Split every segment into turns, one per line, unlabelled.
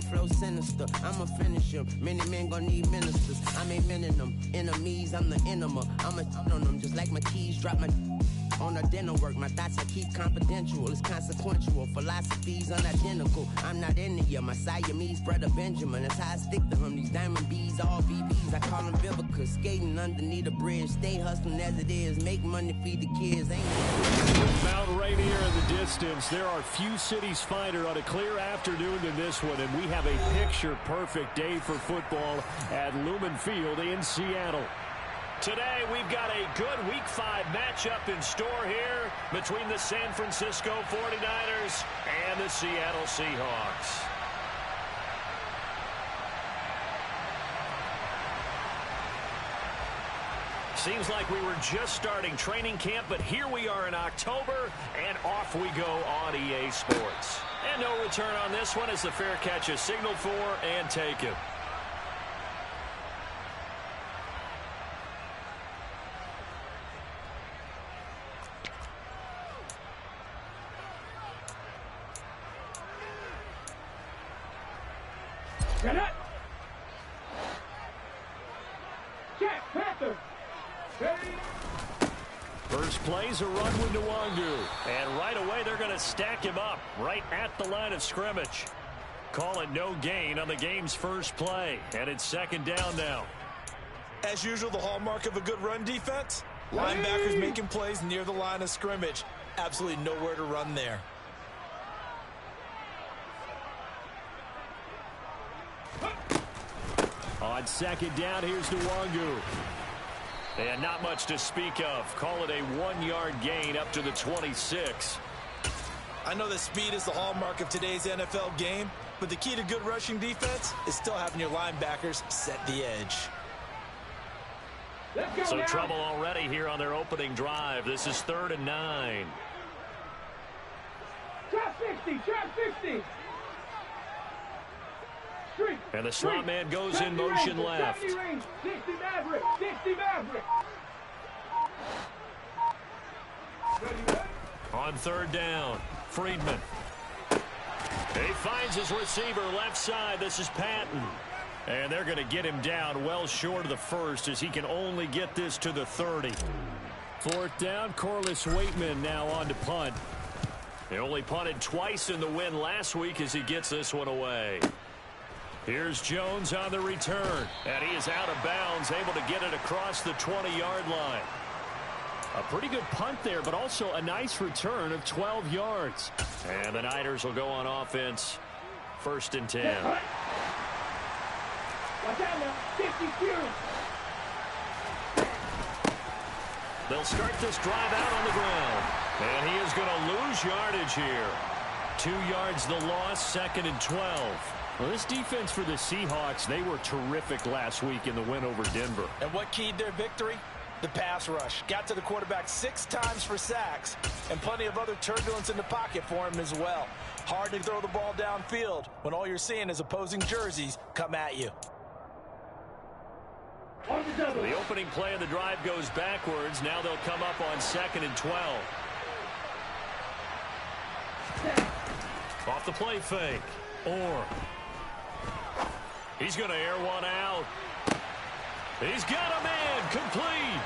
flow sinister. I'ma finish him. Many men gon' need ministers. I'm aiming them. Enemies, I'm the enema. I'ma on them just like my keys drop my on a dinner work. My thoughts I keep confidential. It's consequential. Philosophies unidentical. I'm not into you. My Siamese brother Benjamin. That's how I stick to him. These diamond bees, all BBs. I call them Vivica. Skating underneath a bridge. Stay hustling as it is. Make money, feed the kids.
With Mount Rainier in the distance, there are few cities finer on a clear afternoon than this one, and we have a picture-perfect day for football at Lumen Field in Seattle. Today, we've got a good Week 5 matchup in store here between the San Francisco 49ers and the Seattle Seahawks. Seems like we were just starting training camp, but here we are in October, and off we go on EA Sports. And no return on this one as the fair catch is signaled for and taken. First play's a run with Nwangu. And right away, they're going to stack him up right at the line of scrimmage. Call it no gain on the game's first play. And it's second down now.
As usual, the hallmark of a good run defense. Linebackers making plays near the line of scrimmage. Absolutely nowhere to run there.
On second down, here's Nwangu. And not much to speak of. Call it a 1-yard gain up to the 26.
I know that speed is the hallmark of today's NFL game, but the key to good rushing defense is still having your linebackers set the edge.
So trouble already here on their opening drive. This is 3rd and 9.
Trap 60, trap 60.
And the slot man goes in motion left.
60 Maverick, 60 Maverick.
On 3rd down, Friedman. He finds his receiver left side. This is Patton. And they're going to get him down well short of the first as he can only get this to the 30. 4th down, Corliss Waitman now on to punt. He only punted twice in the win last week as he gets this one away. Here's Jones on the return, and he is out of bounds, able to get it across the 20-yard line. A pretty good punt there, but also a nice return of 12 yards. And the Niners will go on offense, 1st and 10.
Watch out now, 50 Fury.
They'll start this drive out on the ground, and he is going to lose yardage here. 2 yards the loss, 2nd and 12. Well, this defense for the Seahawks, they were terrific last week in the win over Denver.
And what keyed their victory? The pass rush. Got to the quarterback 6 times for sacks, and plenty of other turbulence in the pocket for him as well. Hard to throw the ball downfield when all you're seeing is opposing jerseys come at you.
The opening play of the drive goes backwards. Now they'll come up on 2nd and 12. Off the play fake. He's going to air one out. He's got a man complete.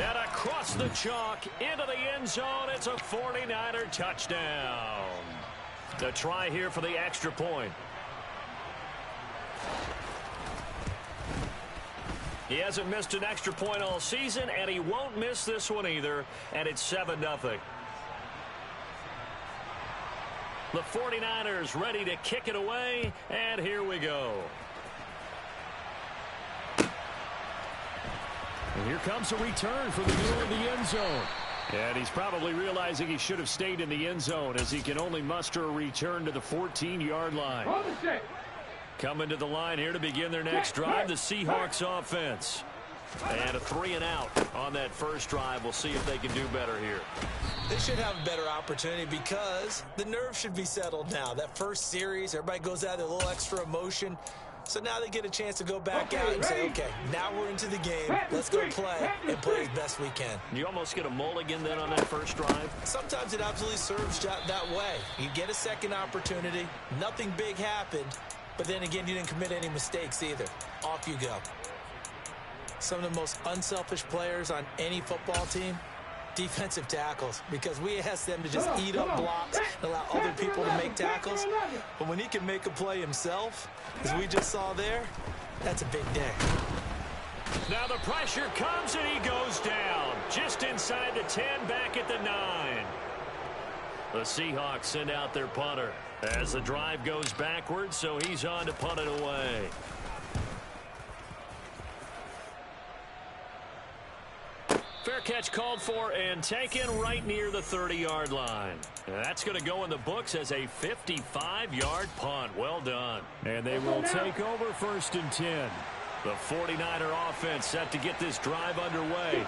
And across the chalk into the end zone. It's a 49er touchdown. The try here for the extra point. He hasn't missed an extra point all season, and he won't miss this one either. And it's 7-0. The 49ers ready to kick it away, and here we go. And here comes a return from the middle of the end zone. And he's probably realizing he should have stayed in the end zone as he can only muster a return to the 14-yard line. Coming to the line here to begin their next drive, the Seahawks offense. And a 3-and-out on that first drive. We'll see if they can do better here.
They should have a better opportunity because the nerves should be settled now. That first series, everybody goes out with a little extra emotion. So now they get a chance to go back out and say, okay, now we're into the game. Let's go play and play as best we can.
You almost get a mulligan then on that first drive?
Sometimes it absolutely serves that way. You get a second opportunity. Nothing big happened. But then again, you didn't commit any mistakes either. Off you go. Some of the most unselfish players on any football team, defensive tackles, because we ask them to just eat up blocks and allow other people to make tackles. But when he can make a play himself, as we just saw there, that's a big day.
Now the pressure comes and he goes down. Just inside the 10, back at the 9. The Seahawks send out their punter as the drive goes backwards, so he's on to punt it away. Fair catch called for and taken right near the 30-yard line. And that's going to go in the books as a 55-yard punt. Well done. And they will take over 1st and 10. The 49er offense set to get this drive underway.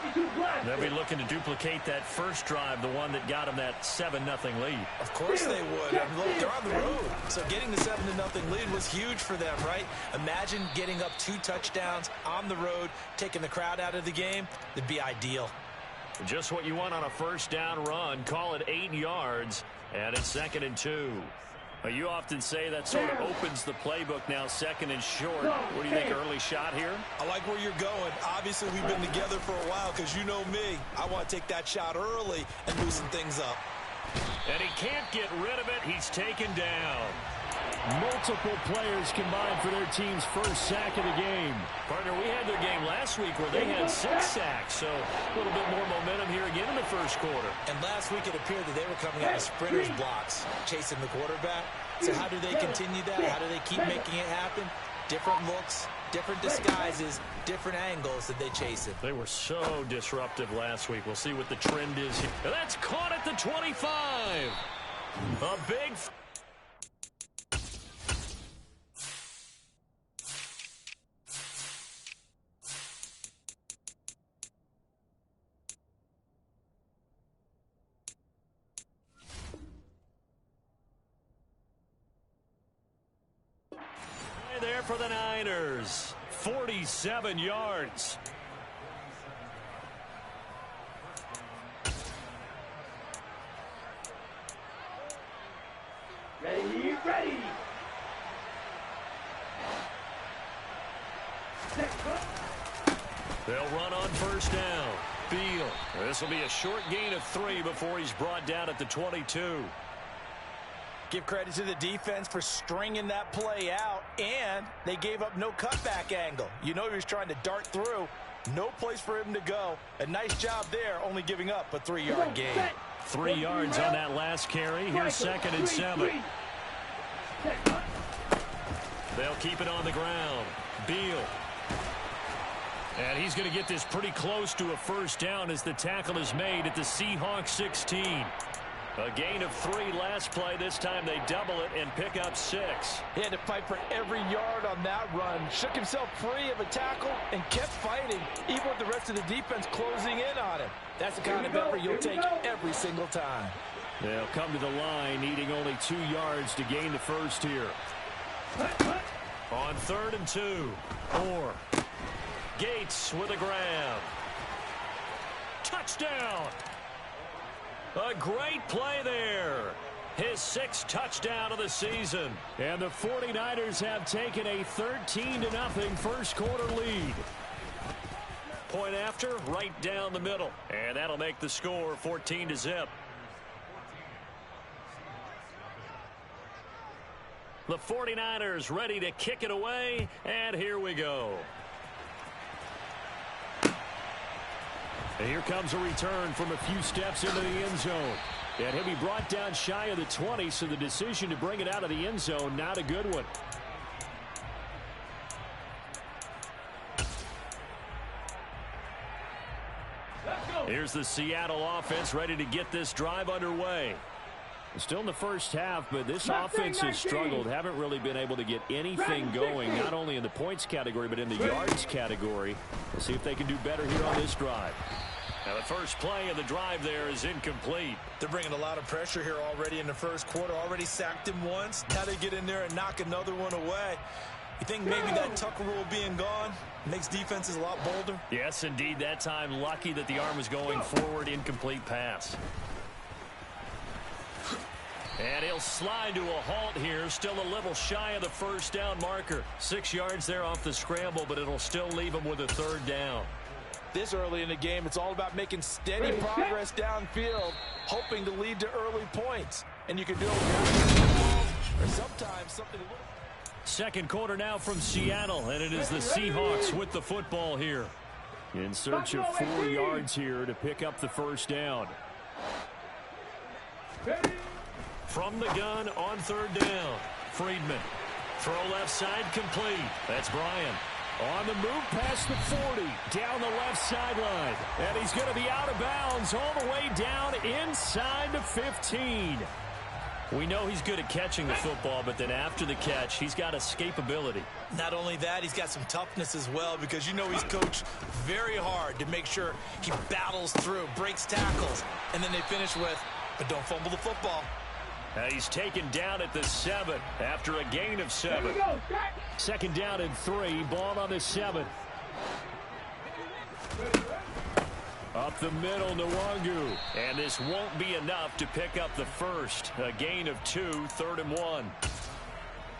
They'll be looking to duplicate that first drive, the one that got them that 7-0 lead.
Of course they would. I mean, look, they're on the road. So getting the 7-0 lead was huge for them, right? Imagine getting up 2 touchdowns on the road, taking the crowd out of the game. It'd be ideal.
Just what you want on a first down run. Call it 8 yards, and it's 2nd and 2. You often say that sort of opens the playbook now, 2nd and short. What do you think, early shot here?
I like where you're going. Obviously, we've been together for a while because you know me. I want to take that shot early and loosen things up.
And he can't get rid of it. He's taken down. Multiple players combined for their team's first sack of the game. Partner, we had their game last week where they had 6 sacks, so a little bit more momentum here again in the first quarter.
And last week it appeared that they were coming out of sprinters blocks, chasing the quarterback. So how do they continue that? How do they keep making it happen? Different looks, different disguises, different angles that they chase it.
They were so disruptive last week. We'll see what the trend is here. That's caught at the 25. A big... there for the Niners. 47 yards.
Ready, ready.
They'll run on first down. Beal. This will be a short gain of 3 before he's brought down at the 22.
Give credit to the defense for stringing that play out, and they gave up no cutback angle. You know he was trying to dart through. No place for him to go. A nice job there, only giving up a 3-yard gain.
3 yards on that last carry. Here's 2nd and 7. They'll keep it on the ground. Beal. And he's going to get this pretty close to a first down as the tackle is made at the Seahawks 16. A gain of 3 last play. This time they double it and pick up 6.
He had to fight for every yard on that run. Shook himself free of a tackle and kept fighting, even with the rest of the defense closing in on him. That's the kind of effort you'll take every single time.
They'll come to the line, needing only 2 yards to gain the first here. On 3rd and 2. Orr. Gates with a grab. Touchdown! A great play there. His 6th touchdown of the season. And the 49ers have taken a 13-0 first quarter lead. Point after, right down the middle. And that'll make the score 14-0. The 49ers ready to kick it away. And here we go. And here comes a return from a few steps into the end zone. And he'll be brought down shy of the 20, so the decision to bring it out of the end zone, not a good one. Here's the Seattle offense ready to get this drive underway. Still in the first half, but this offense has struggled. Haven't really been able to get anything going, not only in the points category, but in the yards category. We'll see if they can do better here on this drive. Now the first play of the drive there is incomplete.
They're bringing a lot of pressure here already in the first quarter. Already sacked him once. Now they get in there and knock another one away. You think maybe that Tucker rule being gone makes defenses a lot bolder?
Yes, indeed. That time, lucky that the arm was going forward. Incomplete pass. And he'll slide to a halt here. Still a little shy of the first down marker. 6 yards there off the scramble, but it'll still leave him with a third down.
This early in the game, it's all about making steady progress downfield, hoping to lead to early points. And you can do it or sometimes something a little...
Second quarter now from Seattle, and it is the Seahawks with the football here. In search of 4 yards here to pick up the first down. From the gun on third down, Friedman. Throw left side complete. That's Bryan. On the move past the 40, down the left sideline. And he's going to be out of bounds all the way down inside the 15. We know he's good at catching the football, but then after the catch, he's got escapability.
Not only that, he's got some toughness as well, because you know he's coached very hard to make sure he battles through, breaks tackles, and then they finish with, but don't fumble the football.
He's taken down at the 7 after a gain of 7. Second down and 3, ball on the 7. Up the middle, Nwangu. And this won't be enough to pick up the first. A gain of 2, 3rd and 1.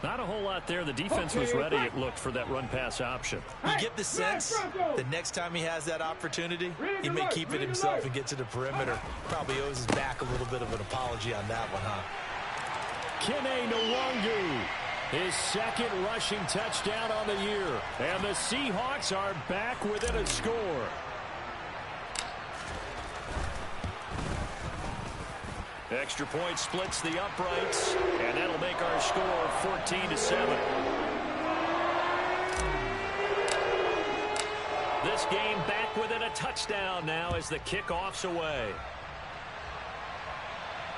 Not a whole lot there. The defense was ready, it looked, for that run-pass option.
You get the sense that next time he has that opportunity, he may keep it himself and get to the perimeter. Probably owes his back a little bit of an apology on that one, huh?
Kene Nwangu, his second rushing touchdown on the year. And the Seahawks are back within a score. Extra point splits the uprights, and that'll make our score 14-7. This game back within a touchdown now as the kickoff's away.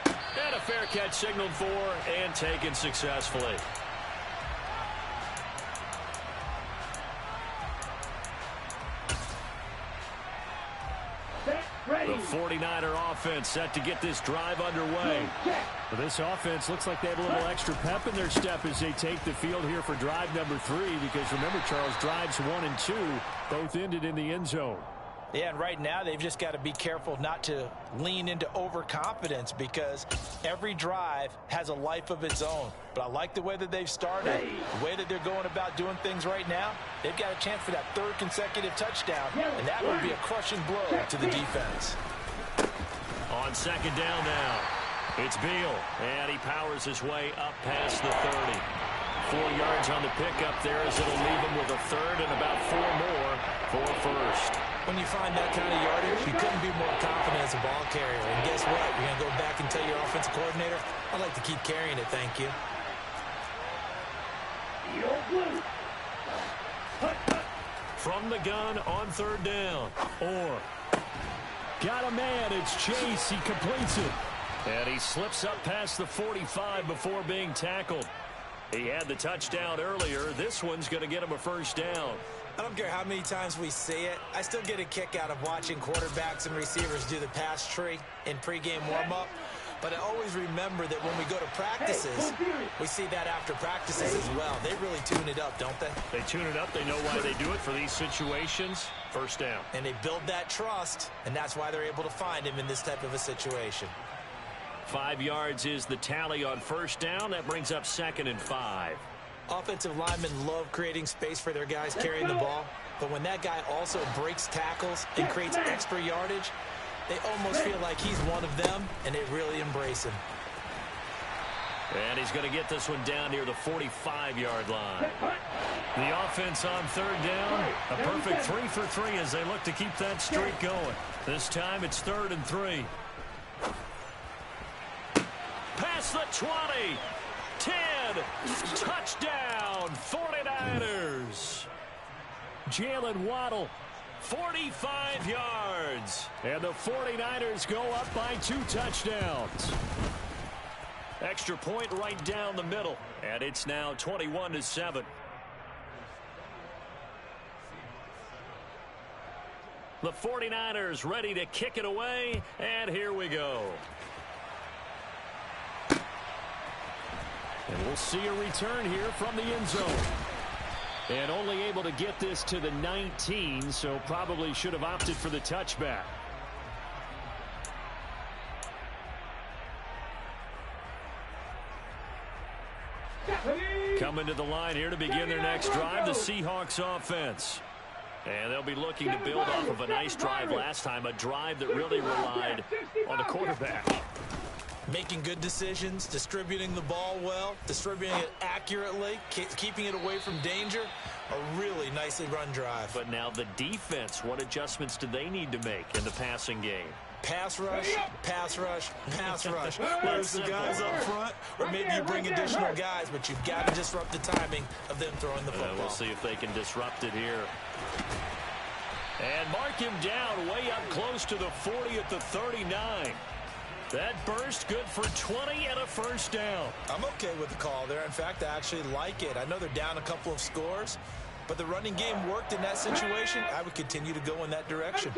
And a fair catch signaled for and taken successfully. The 49er offense set to get this drive underway. Well, this offense looks like they have a little extra pep in their step as they take the field here for drive number 3, because remember, Charles, drives 1 and 2 both ended in the end zone.
Yeah, and right now they've just got to be careful not to lean into overconfidence, because every drive has a life of its own. But I like the way that they've started, the way that they're going about doing things right now. They've got a chance for that 3rd consecutive touchdown, and that would be a crushing blow to the defense.
On second down now, it's Beal, and he powers his way up past the 30. 4 yards on the pickup there, as it'll leave him with a 3rd and about 4 more for first.
When you find that kind of yardage, you couldn't be more confident as a ball carrier. And guess what? You're going to go back and tell your offensive coordinator, I'd like to keep carrying it, thank you.
From the gun on third down. Or got a man. It's Chase. He completes it. And he slips up past the 45 before being tackled. He had the touchdown earlier. This one's going to get him a first down.
I don't care how many times we see it. I still get a kick out of watching quarterbacks and receivers do the pass tree in pregame warm-up. But I always remember that when we go to practices, we see that after practices as well. They really tune it up, don't they?
They tune it up. They know why they do it for these situations. First down.
And they build that trust, and that's why they're able to find him in this type of a situation.
5 yards is the tally on first down. That brings up 2nd and 5.
Offensive linemen love creating space for their guys carrying the ball. But when that guy also breaks tackles and creates extra yardage, they almost feel like he's one of them, and they really embrace him.
And he's going to get this one down near the 45-yard line. The offense on third down, a perfect 3 for 3 as they look to keep that streak going. This time it's 3rd and 3. Past the 20, 10, touchdown, 49ers. Jalen Waddle, 45 yards. And the 49ers go up by 2 touchdowns. Extra point right down the middle. And it's now 21-7. The 49ers ready to kick it away. And here we go. And we'll see a return here from the end zone. And only able to get this to the 19, so probably should have opted for the touchback. Coming to the line here to begin their next drive, the Seahawks offense. And they'll be looking to build off of a nice drive last time, a drive that really relied on the quarterback.
Making good decisions, distributing the ball well, distributing it accurately, keeping it away from danger. A really nicely run drive.
But now the defense, what adjustments do they need to make in the passing game?
Pass rush, pass rush, pass rush. Whether it's the guys up front or maybe you bring additional guys, but you've got to disrupt the timing of them throwing the football.
We'll see if they can disrupt it here. And mark him down way up close to the 40 at the 39. That burst good for 20 and a first down. I'm okay with the call there. In fact, I actually like it. I know they're down a couple of scores, but the running game worked in that situation. I would continue to go in that direction.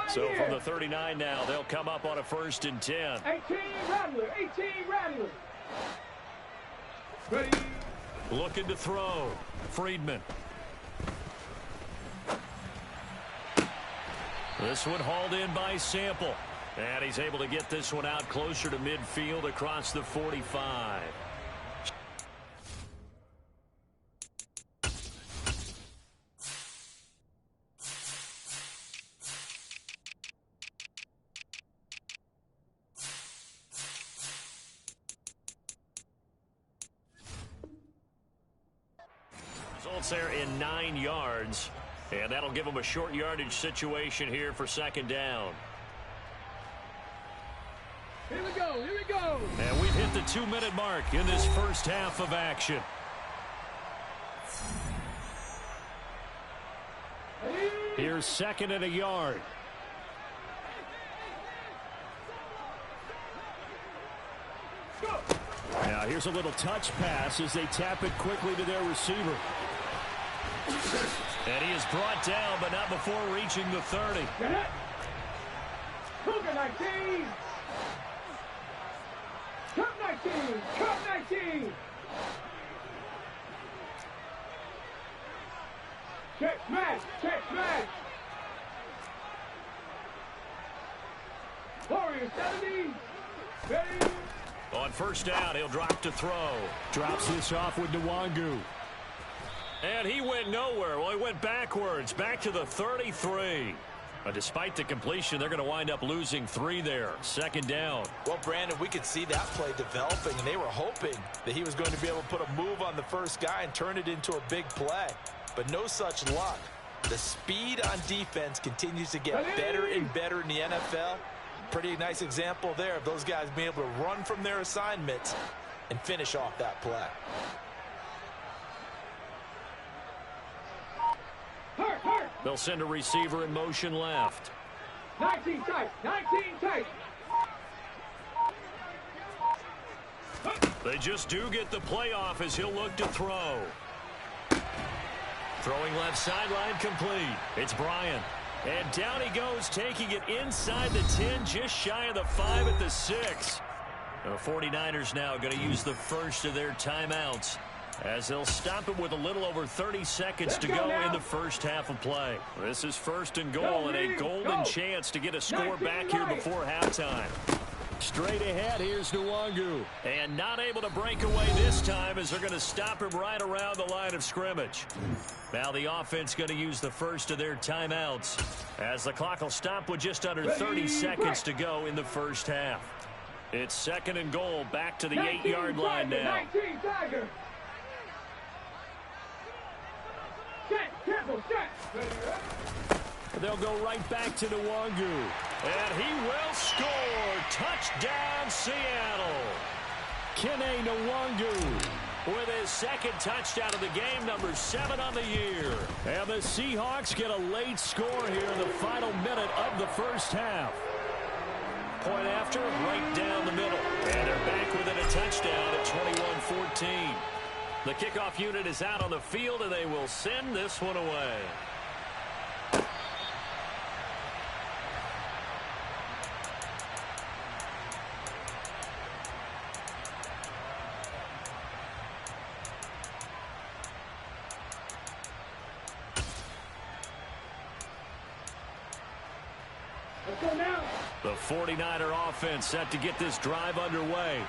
So from the 39 now, they'll come up on a 1st and 10.
18 Rattler, 18 Rattler. Ready.
Looking to throw. Friedman. This one hauled in by Sample. And he's able to get this one out closer to midfield across the 45. Results there in 9 yards. And that'll give them a short yardage situation here for 2nd down.
Here we go, here we go.
And we've hit the 2-minute mark in this first half of action. Here's 2nd and a yard. Now here's a little touch pass as they tap it quickly to their receiver. And he is brought down, but not before reaching the 30.
Cougar 19. Cup 19. Cup 19. Check smash. Check smash. Warriors 70. Ready.
On 1st down, he'll drop to throw. Drops this off with Nwangu. And he went nowhere. Well, he went backwards, back to the 33. Despite the completion, they're going to wind up losing 3 there. 2nd down.
Well, Brandon, we could see that play developing, and they were hoping that he was going to be able to put a move on the first guy and turn it into a big play. But no such luck. The speed on defense continues to get better and better in the NFL. Pretty nice example there of those guys being able to run from their assignments and finish off that play.
They'll send a receiver in motion left.
19 tight. 19 tight.
They just do get the playoff as he'll look to throw. Throwing left sideline complete. It's Bryant. And down he goes, taking it inside the 10, just shy of the 5 at the 6. The 49ers now going to use the first of their timeouts as they'll stop it with a little over 30 seconds to go in the first half of play. This is 1st and goal and a golden chance to get a score back here before halftime. Straight ahead, here's Nwangu. And not able to break away this time as they're going to stop him right around the line of scrimmage. Now the offense going to use the first of their timeouts as the clock will stop with just under 30 seconds to go in the first half. It's 2nd and goal, back to the 8-yard line now.
19 Tiger.
They'll go right back to Nwangu. And he will score. Touchdown, Seattle. Kene Nwangu with his 2nd touchdown of the game, number 7 on the year. And the Seahawks get a late score here in the final minute of the first half. Point after, right down the middle. And they're back within a touchdown at 21-14. The kickoff unit is out on the field, and they will send this one away.
now.
The 49er offense set to get this drive underway.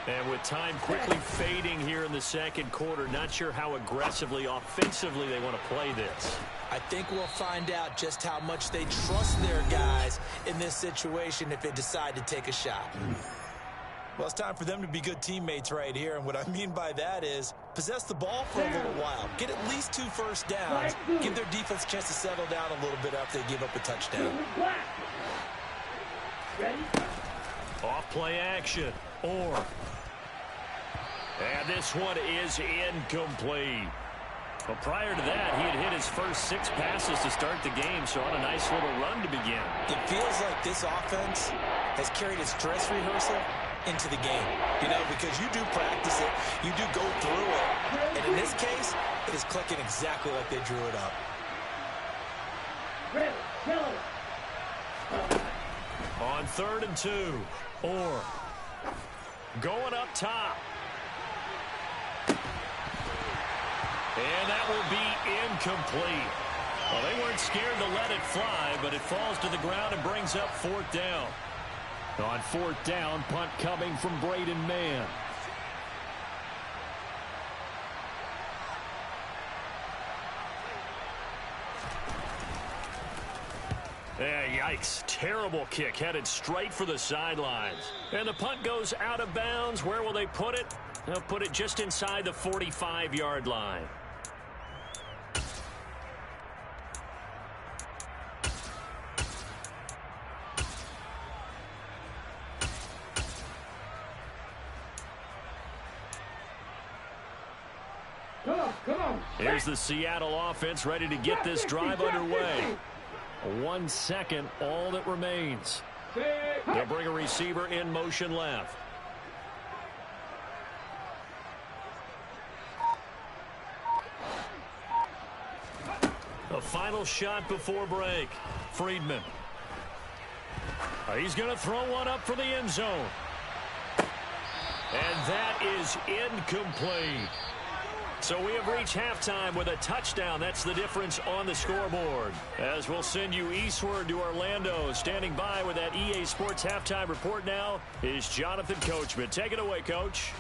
And with time quickly fading here in the second quarter, not sure how aggressively, offensively they want to play this.
I think we'll find out just how much they trust their guys in this situation if they decide to take a shot. Well, it's time for them to be good teammates right here, and what I mean by that is possess the ball for a little while, get at least 2 first downs, give their defense a chance to settle down a little bit after they give up a touchdown.
Off play action, or. And this one is incomplete. Well, prior to that, he had hit his first 6 passes to start the game, so on a nice little run to begin.
It feels like this offense has carried its dress rehearsal into the game, you know, because you do practice it, you do go through it, and in this case, it is clicking exactly like they drew it up.
On 3rd and 2, or going up top. And that will be incomplete. Well, they weren't scared to let it fly, but it falls to the ground and brings up 4th down. On 4th down, punt coming from Braden Mann. Yikes. Terrible kick headed straight for the sidelines. And the punt goes out of bounds. Where will they put it? They'll put it just inside the 45-yard line.
Come on.
Here's the Seattle offense ready to get this drive underway. 1 second, all that remains. They'll bring a receiver in motion left. A final shot before break. Friedman. He's going to throw one up for the end zone. And that is incomplete. So we have reached halftime with a touchdown. That's the difference on the scoreboard. As we'll send you eastward to Orlando. Standing by with that EA Sports halftime report now is Jonathan Coachman. Take it away, Coach.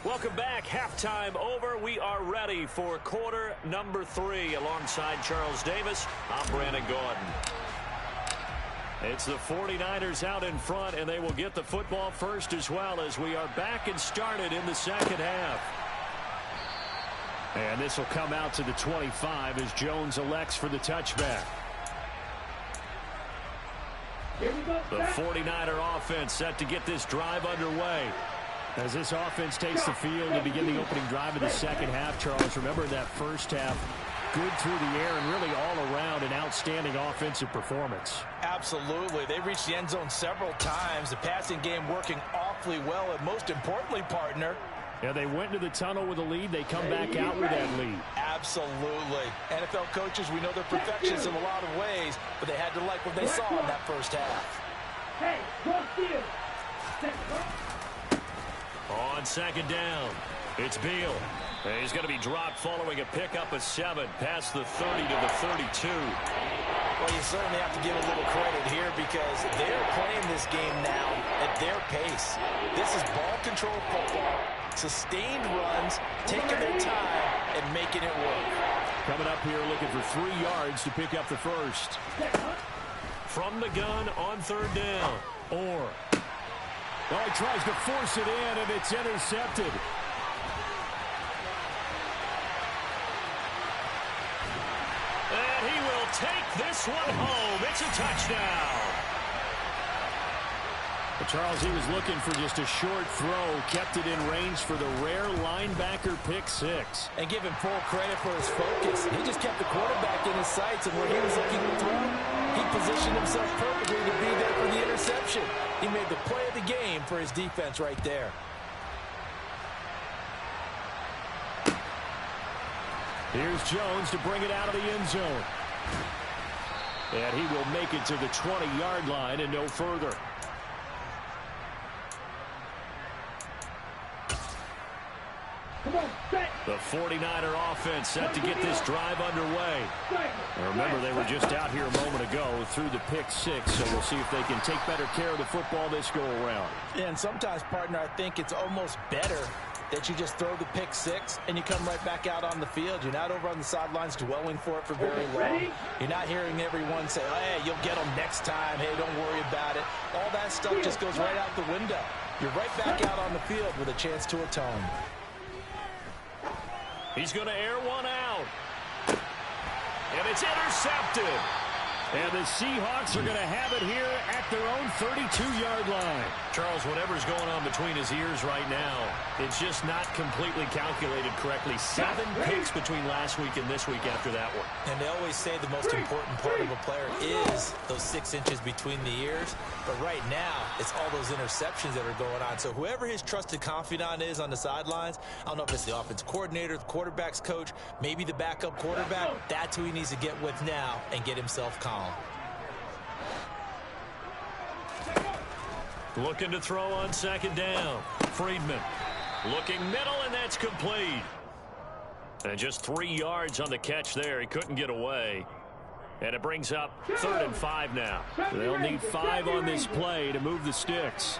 Welcome back. Halftime over. We are ready for quarter number 3. Alongside Charles Davis, I'm Brandon Gordon. It's the 49ers out in front, and they will get the football first as well as we are back and started in the second half. And this will come out to the 25 as Jones elects for the touchback. The 49er offense set to get this drive underway. As this offense takes the field to begin the opening drive of the second half, Charles, remember that first half, good through the air and really all around an outstanding offensive performance.
Absolutely. They reached the end zone several times. The passing game working awfully well, and most importantly, partner.
Yeah, they went into the tunnel with a lead. They come back out with that lead.
Absolutely. NFL coaches, we know they're perfectionists in a lot of ways, but they had to like what they saw in that first half.
Hey, cross field.
On second down, it's Beal. He's going to be dropped following a pickup of 7 past the 30 to the 32.
Well, you certainly have to give a little credit here because they're playing this game now at their pace. This is ball control football, sustained runs, taking their time, and making it work.
Coming up here looking for 3 yards to pick up the first. From the gun on third down. Or... oh, he tries to force it in, and it's intercepted. And he will take this one home. It's a touchdown. But Charles, he was looking for just a short throw, kept it in range for the rare linebacker pick 6.
And give him full credit for his focus. He just kept the quarterback in his sights, and where he was looking to throw, he positioned himself perfectly to be there for the interception. He made the play of the game for his defense right there.
Here's Jones to bring it out of the end zone. And he will make it to the 20-yard line and no further. The 49er offense set to get this drive underway. And remember, they were just out here a moment ago through the pick six, so we'll see if they can take better care of the football this go-around.
Yeah, and sometimes, partner, I think it's almost better that you just throw the pick six and you come right back out on the field. You're not over on the sidelines dwelling for it for very long. You're not hearing everyone say, hey, you'll get them next time. Hey, don't worry about it. All that stuff just goes right out the window. You're right back out on the field with a chance to atone.
He's going to air one out. And it's intercepted. And the Seahawks are going to have it here at their own 32-yard line. Charles, whatever's going on between his ears right now, it's just not completely calculated correctly. 7 picks between last week and this week after that one.
And they always say the most important part of a player is those 6 inches between the ears. But right now, it's all those interceptions that are going on. So whoever his trusted confidant is on the sidelines, I don't know if it's the offense coordinator, the quarterback's coach, maybe the backup quarterback, that's who he needs to get with now and get himself calm.
Looking to throw on second down. Friedman looking middle, and that's complete. And just 3 yards on the catch there. He couldn't get away. And it brings up 3rd and 5 now. They'll need 5 on this play to move the sticks.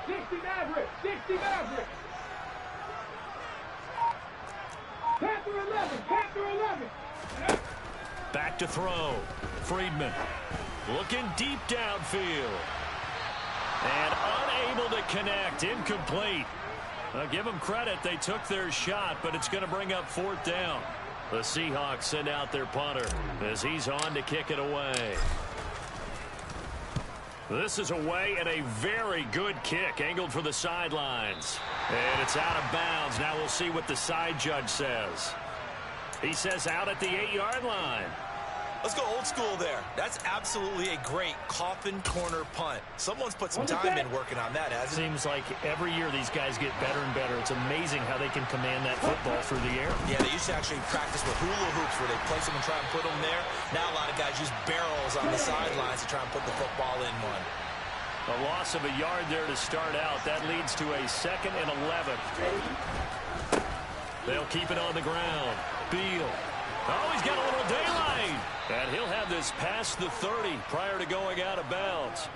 60 Maverick, 60 Maverick. Panther 11, Panther 11.
Back to throw. Friedman looking deep downfield. And unable to connect. Incomplete. I'll give them credit. They took their shot, but it's going to bring up 4th down. The Seahawks send out their punter as he's on to kick it away. This is away and a very good kick, angled for the sidelines. And it's out of bounds. Now we'll see what the side judge says. He says out at the 8-yard line.
Let's go old school there. That's absolutely a great coffin corner punt. Someone's put some time in working on that, hasn't it?
Seems like every year these guys get better and better. It's amazing how they can command that football through the air.
Yeah, they used to actually practice with hula hoops where they place them and try and put them there. Now a lot of guys use barrels on the sidelines to try and put the football in one.
A loss of a yard there to start out. That leads to a 2nd and 11. They'll keep it on the ground. Beal. Oh, he's got a little daylight. And he'll have this past the 30 prior to going out of bounds.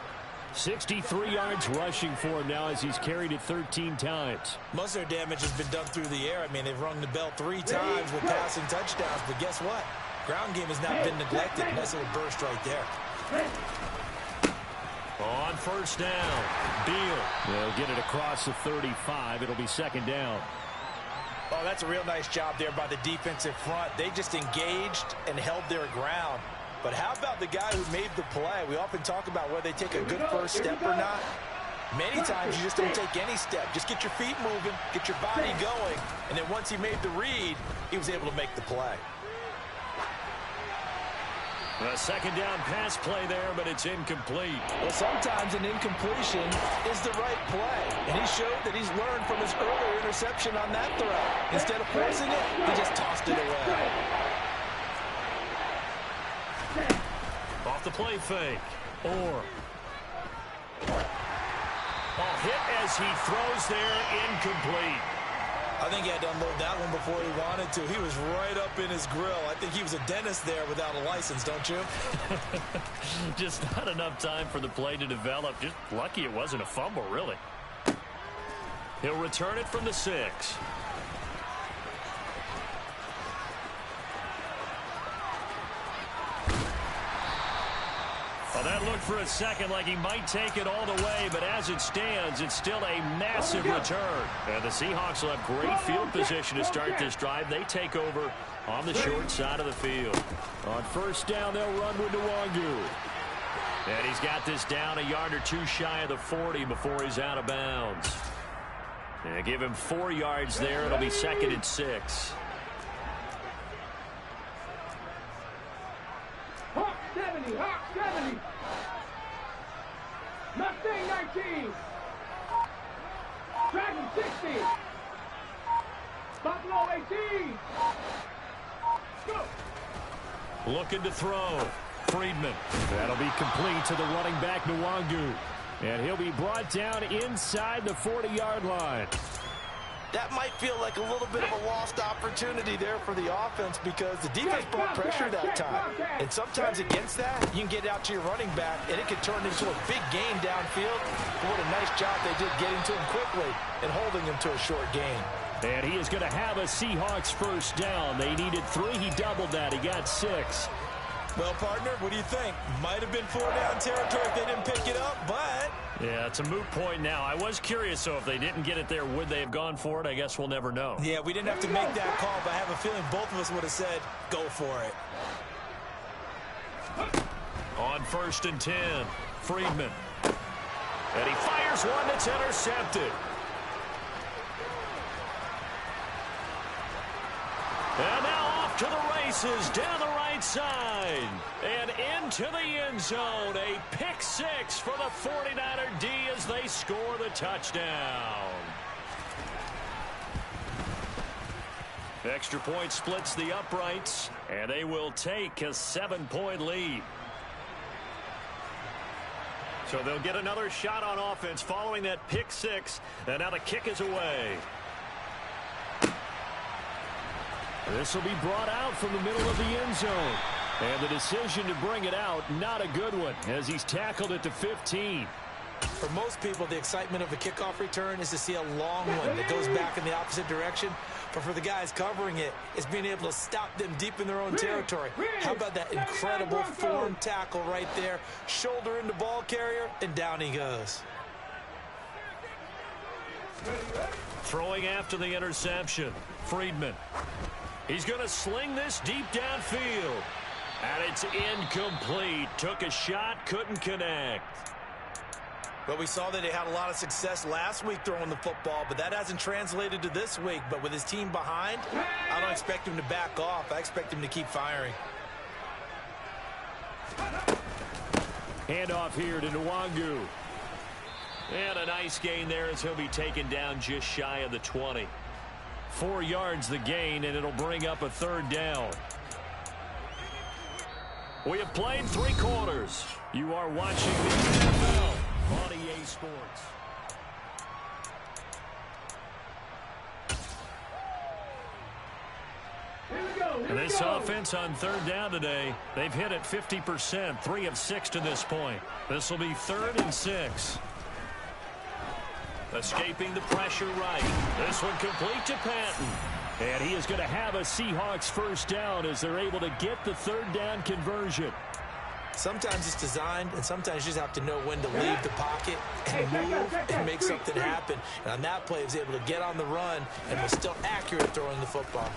63 yards rushing for him now as he's carried it 13 times.
Most of their damage has been done through the air. I mean, they've rung the bell 3 times with passing touchdowns. But guess what? Ground game has not been neglected. Nice little burst right there.
On 1st down, Beal. They'll get it across the 35. It'll be 2nd down.
Oh, that's a real nice job there by the defensive front. They just engaged and held their ground. But how about the guy who made the play? We often talk about whether they take a good first step or not. Many times you just don't take any step. Just get your feet moving, get your body going, and then once he made the read, he was able to make the play.
A 2nd down pass play there, but it's incomplete.
Well, sometimes an incompletion is the right play. And he showed that he's learned from his earlier interception on that throw. Instead of forcing it, he just tossed it away.
Off the play fake. Or ball hit as he throws there, incomplete.
I think he had to unload that one before he wanted to. He was right up in his grill. I think he was a dentist there without a license, don't you?
Just not enough time for the play to develop. Just lucky it wasn't a fumble, really. He'll return it from the 6. Well, that looked for a second like he might take it all the way, but as it stands, it's still a massive return. And the Seahawks will have great field position to start this drive. They take over on the short side of the field. On 1st down, they'll run with Nwangu. And he's got this down a yard or 2 shy of the 40 before he's out of bounds. And give him 4 yards there. It'll be 2nd and 6.
Hawk 70, Hawk 70. Mustang 19. Dragon 60. Buffalo 18. Go.
Looking to throw. Friedman. That'll be complete to the running back, Nwangu. And he'll be brought down inside the 40-yard line.
That might feel like a little bit of a lost opportunity there for the offense because the defense brought pressure that time. And sometimes against that, you can get out to your running back, and it can turn into a big gain downfield. But what a nice job they did getting to him quickly and holding him to a short gain.
And he is going to have a Seahawks first down. They needed 3. He doubled that. He got 6.
Well, partner, what do you think? Might have been 4-down territory if they didn't pick it up, but...
Yeah, it's a moot point now. I was curious, so if they didn't get it there, would they have gone for it? I guess we'll never know.
Yeah, we didn't have to make that call, but I have a feeling both of us would have said, go for it.
On 1st and 10, Friedman. And he fires one that's intercepted. And now off to the races, down the right side, and into the end zone. A pick 6 for the 49er D as they score the touchdown. Extra point splits the uprights, and they will take a 7-point lead. So they'll get another shot on offense following that pick 6, and now the kick is away. This will be brought out from the middle of the end zone. And the decision to bring it out, not a good one, as he's tackled it to 15.
For most people, the excitement of a kickoff return is to see a long one that goes back in the opposite direction. But for the guys covering it, it's being able to stop them deep in their own territory. How about that incredible form tackle right there? Shoulder into ball carrier, and down he goes.
Throwing after the interception, Friedman. He's going to sling this deep downfield. And it's incomplete. Took a shot, couldn't connect.
Well, we saw that they had a lot of success last week throwing the football, but that hasn't translated to this week. But with his team behind, I don't expect him to back off. I expect him to keep firing.
Handoff here to Nwangu. And a nice gain there as he'll be taken down just shy of the 20. 4 yards the gain, and it'll bring up a 3rd down. We have played 3 quarters. You are watching the NFL on EA Sports. And this offense on 3rd down today, they've hit it 50%, 3 of 6 to this point. This will be 3rd and 6. Escaping the pressure right. This one complete to Patton. And he is going to have a Seahawks first down as they're able to get the 3rd down conversion.
Sometimes it's designed, and sometimes you just have to know when to leave the pocket and move and make something happen. And on that play, he was able to get on the run and was still accurate throwing the football.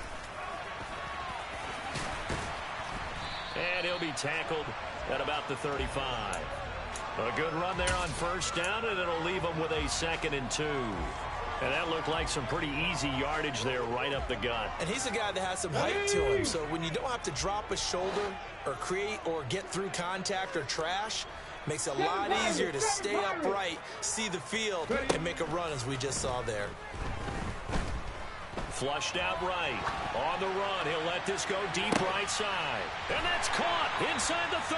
And he'll be tackled at about the 35. A good run there on 1st down, and it'll leave them with a 2nd and 2. And that looked like some pretty easy yardage there right up the gut.
And he's a guy that has some height to him, so when you don't have to drop a shoulder or create or get through contact or trash, makes it a lot easier to stay upright, see the field, and make a run as we just saw there.
Flushed out right. On the run, he'll let this go deep right side. And that's caught inside the 30.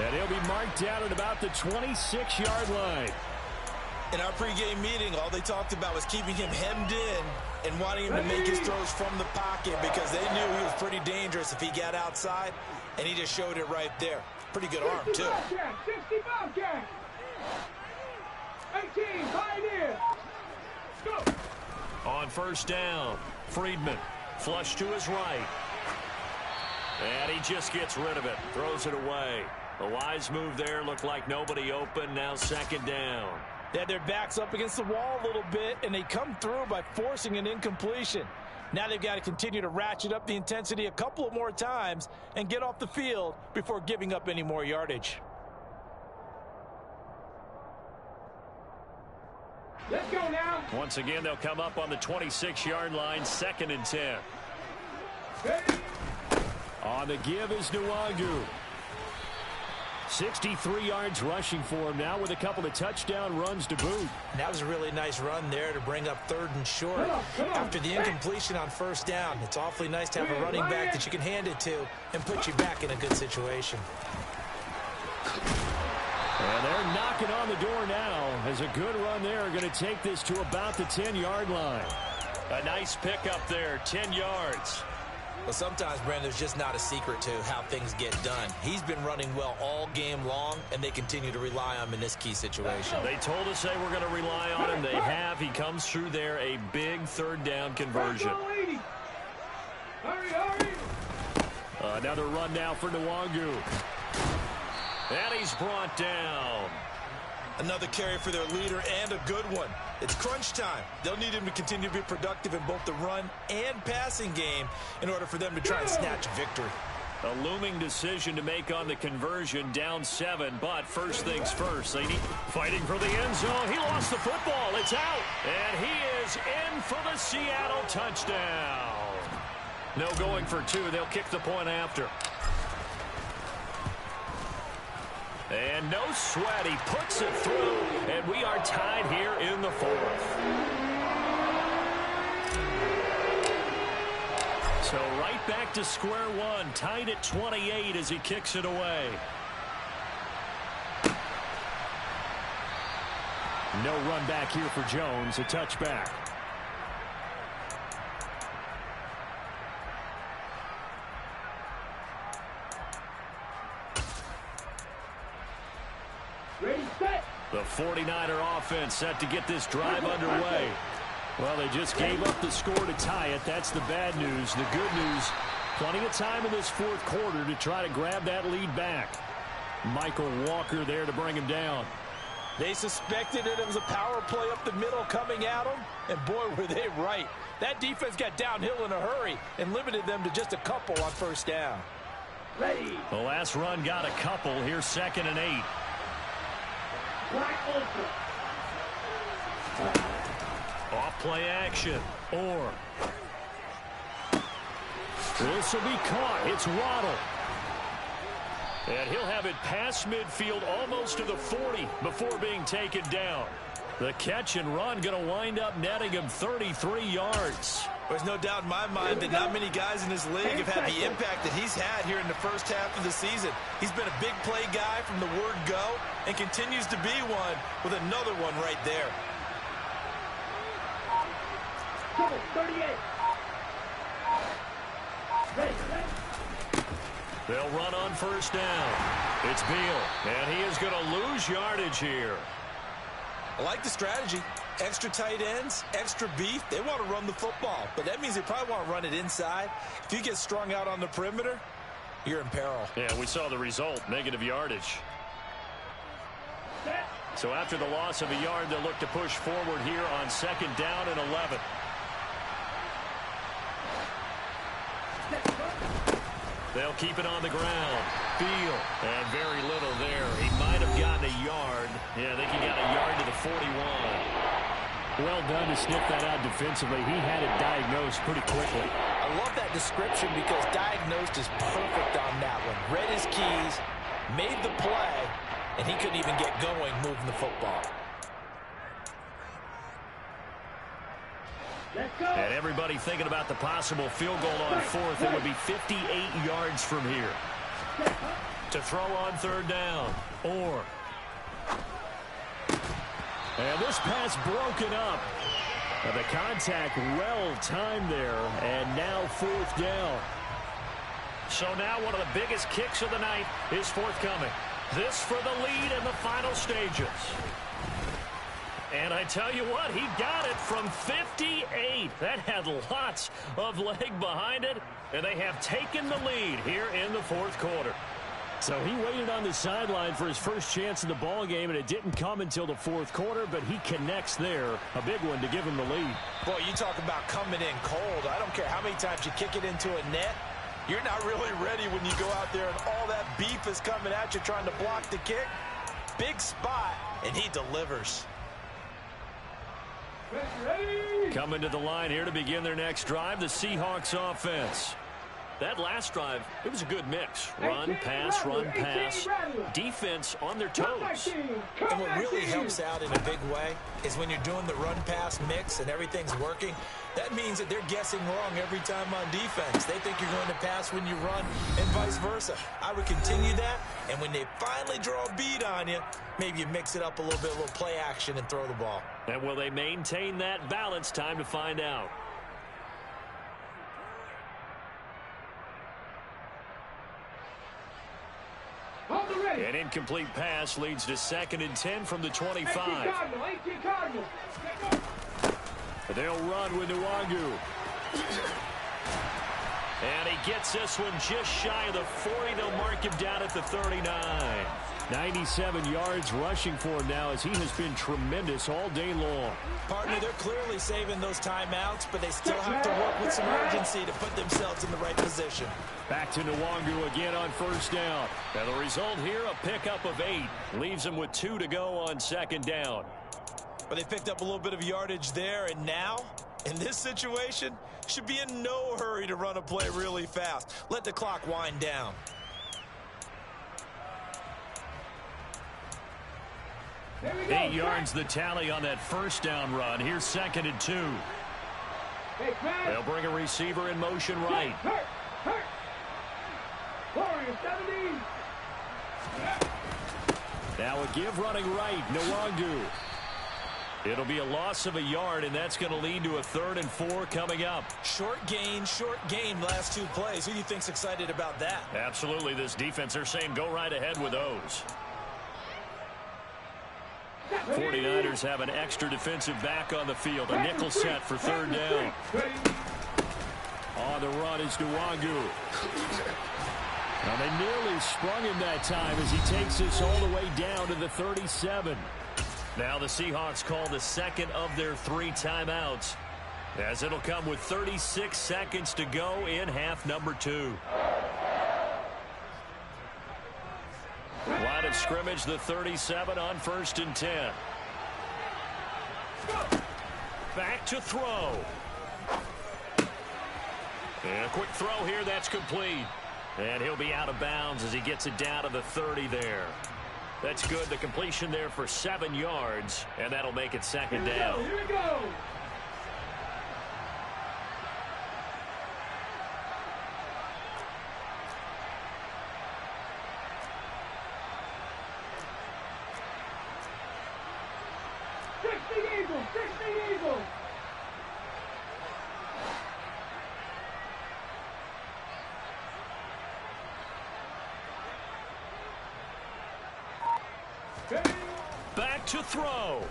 And he'll be marked down at about the 26-yard line.
In our pregame meeting, all they talked about was keeping him hemmed in and wanting him to make his throws from the pocket because they knew he was pretty dangerous if he got outside, and he just showed it right there. Pretty good arm, too.
65 catch. 18, Pioneer. Go.
On 1st down, Friedman flush to his right. And he just gets rid of it, throws it away. A wise move there, looked like nobody open, now 2nd down.
They had their backs up against the wall a little bit, and they come through by forcing an incompletion. Now they've got to continue to ratchet up the intensity a couple of more times and get off the field before giving up any more yardage.
Let's go now.
Once again, they'll come up on the 26-yard line, 2nd and 10.
Ready?
On the give is Nwangu. 63 yards rushing for him now with a couple of touchdown runs to boot.
That was a really nice run there to bring up 3rd and short. After the incompletion on 1st down, it's awfully nice to have a running back that you can hand it to and put you back in a good situation.
And they're knocking on the door now as a good run there going to take this to about the 10-yard line. A nice pickup there, 10 yards.
Well, sometimes, Brandon, there's just not a secret to how things get done. He's been running well all game long, and they continue to rely on him in this key situation.
They told us they were going to rely on him. They have. He comes through there, a big third down conversion.
Hurry, hurry.
Another run now for Nwangu. And he's brought down.
Another carry for their leader and a good one. It's crunch time. They'll need him to continue to be productive in both the run and passing game in order for them to try and snatch victory.
A looming decision to make on the conversion, down 7, but first things first. They need fighting for the end zone. He lost the football. It's out. And he is in for the Seattle touchdown. No going for 2. They'll kick the point after. And no sweat. He puts it through, and we are tied here in the 4th. So right back to square one, tied at 28 as he kicks it away. No run back here for Jones, a touchback.
Ready, set.
The 49er offense set to get this drive underway. Well, they just gave up the score to tie it. That's the bad news. The good news, plenty of time in this 4th quarter to try to grab that lead back. Michael Walker there to bring him down.
They suspected it was a power play up the middle coming at them, and boy, were they right. That defense got downhill in a hurry and limited them to just a couple on first down.
Ready.
The last run got a couple. Here's 2nd and 8.
Black Ultra.
Off play action. Or this will be caught. It's Waddle. And he'll have it past midfield almost to the 40 before being taken down. The catch and run going to wind up netting him 33 yards.
There's no doubt in my mind that not many guys in this league have had the impact that he's had here in the first half of the season. He's been a big play guy from the word go and continues to be one with another one right there.
38. Ready, ready.
They'll run on first down. It's Beal, and he is going to lose yardage here.
I like the strategy. Extra tight ends, extra beef. They want to run the football, but that means they probably want to run it inside. If you get strung out on the perimeter, you're in peril.
Yeah, we saw the result, negative yardage. So after the loss of a yard, they'll look to push forward here on 2nd down and 11. They'll keep it on the ground. Beal. And very little there. He might have gotten a yard. Yeah, I think he got a yard to the 41. Well done to sniff that out defensively. He had it diagnosed pretty quickly.
I love that description because diagnosed is perfect on that one. Read his keys, made the play, and he couldn't even get going moving the football.
And everybody thinking about the possible field goal on 4th. It would be 58 yards from here. To throw on 3rd down. Or. And this pass broken up. And the contact well timed there. And now 4th down. So now one of the biggest kicks of the night is forthcoming. This for the lead in the final stages. And I tell you what, he got it from 58. That had lots of leg behind it. And they have taken the lead here in the 4th quarter. So he waited on the sideline for his first chance in the ball game, and it didn't come until the 4th quarter, but he connects there. A big one to give him the lead.
Boy, you talk about coming in cold. I don't care how many times you kick it into a net. You're not really ready when you go out there and all that beef is coming at you trying to block the kick. Big spot, and he delivers.
Ready.
Coming to the line here to begin their next drive, the Seahawks offense. That last drive, it was a good mix. Run, pass, run, pass. Defense on their toes.
And what really helps out in a big way is when you're doing the run-pass mix and everything's working, that means that they're guessing wrong every time on defense. They think you're going to pass when you run and vice versa. I would continue that, and when they finally draw a bead on you, maybe you mix it up a little bit, a little play action, and throw the ball.
And will they maintain that balance? Time to find out. An incomplete pass leads to 2nd and 10 from the 25. They'll run with Nwangu. And he gets this one just shy of the 40. They'll mark him down at the 39. 97 yards rushing for him now as he has been tremendous all day long.
Partner, they're clearly saving those timeouts, but they still have to work with some urgency to put themselves in the right position.
Back to Nwangu again on 1st down. And the result here, a pickup of 8. Leaves them with 2 to go on 2nd down.
But they picked up a little bit of yardage there, and now, in this situation, should be in no hurry to run a play really fast. Let the clock wind down.
Go,
8 yards the tally on that 1st down run. Here's 2nd and 2. They'll bring a receiver in motion right.
Hurt. Warrior 70.
Now a give running right, Nwangu. It'll be a loss of a yard, and that's going to lead to a 3rd and 4 coming up.
Short gain, last 2 plays. Who do you think's excited about that?
Absolutely, this defense, they're saying go right ahead with those. 49ers have an extra defensive back on the field. A nickel set for 3rd down. On the run is Nwangu. Now they nearly sprung him that time as he takes this all the way down to the 37. Now the Seahawks call the 2nd of their 3 timeouts, as it'll come with 36 seconds to go in half number 2. Line of scrimmage, the 37 on 1st and 10. Back to throw. And a quick throw here, that's complete. And he'll be out of bounds as he gets it down to the 30 there. That's good. The completion there for 7 yards, and that'll make it 2nd down.
Here we go. Eagles.
Back to throw.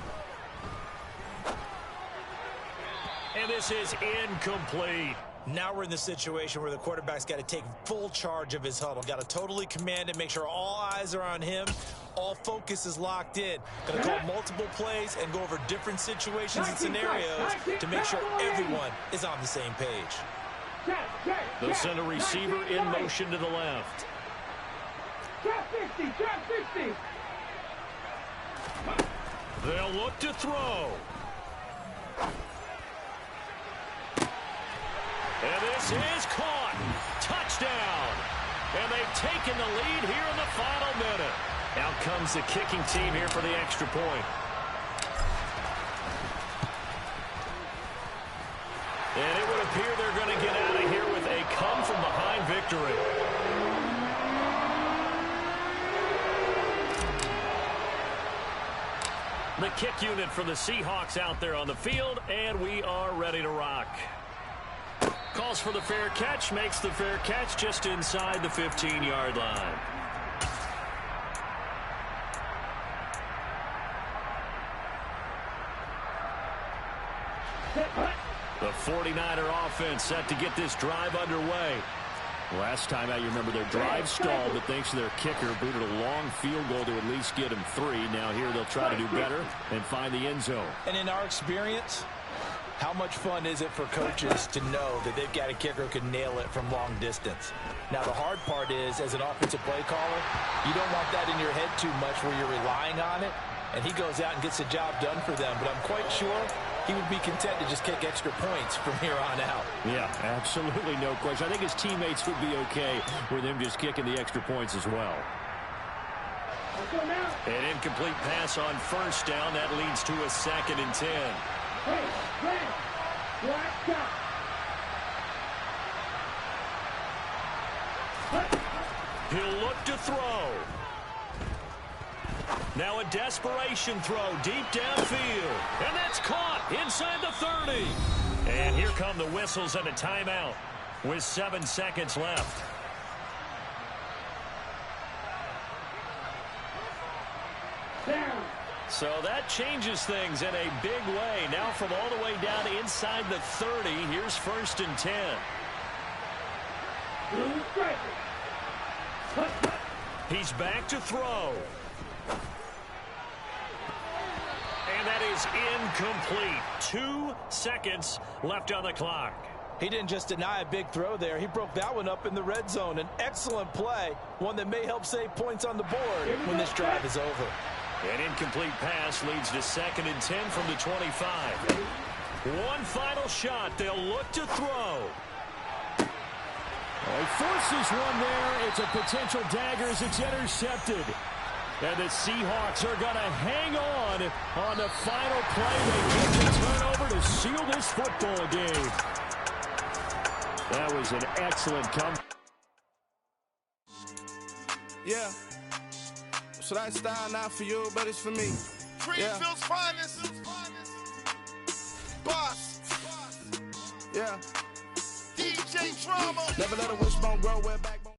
And this is incomplete.
Now we're in the situation where the quarterback's got to take full charge of his huddle. Got to totally command it, make sure all eyes are on him. All focus is locked in. Going to call multiple plays and go over different situations and seniorios to make sure everyone is on the same page.
They'll send a receiver in motion to the left.
Trap 50.
They'll look to throw. And this is caught. Touchdown. And they've taken the lead here in the final minute. Out comes the kicking team here for the extra point. And it would appear they're going to get out of here with a come-from-behind victory. The kick unit for the Seahawks out there on the field, and we are ready to rock. Calls for the fair catch, makes the fair catch just inside the 15-yard line. The 49er offense set to get this drive underway. Last time out, you remember their drive stalled, but thanks to their kicker, booted a long field goal to at least get them 3. Now here they'll try to do better and find the end zone.
And in our experience, how much fun is it for coaches to know that they've got a kicker who can nail it from long distance? Now, the hard part is, as an offensive play caller, you don't want that in your head too much where you're relying on it, and he goes out and gets the job done for them. But I'm quite sure he would be content to just kick extra points from here on out.
Yeah, absolutely no question. I think his teammates would be okay with him just kicking the extra points as well. An incomplete pass on first down. That leads to a 2nd and 10. He'll look to throw. Now a desperation throw deep downfield. And that's caught inside the 30. And here come the whistles and a timeout with 7 seconds left. So that changes things in a big way. Now from all the way down inside the 30, here's 1st and 10. He's back to throw. And that is incomplete. 2 seconds left on the clock.
He didn't just deny a big throw there. He broke that one up in the red zone. An excellent play, one that may help save points on the board when this drive is over.
An incomplete pass leads to 2nd and 10 from the 25. One final shot. They'll look to throw. He forces one there. It's a potential dagger as it's intercepted. And the Seahawks are going to hang on the final play. They get the turnover to seal this football game. That was an excellent comeback.
Yeah. So that style not for you, but it's for me.
Greenfield's finest. Boss.
Yeah.
DJ Drama.
Never let a wishbone grow where backbone.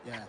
Yeah.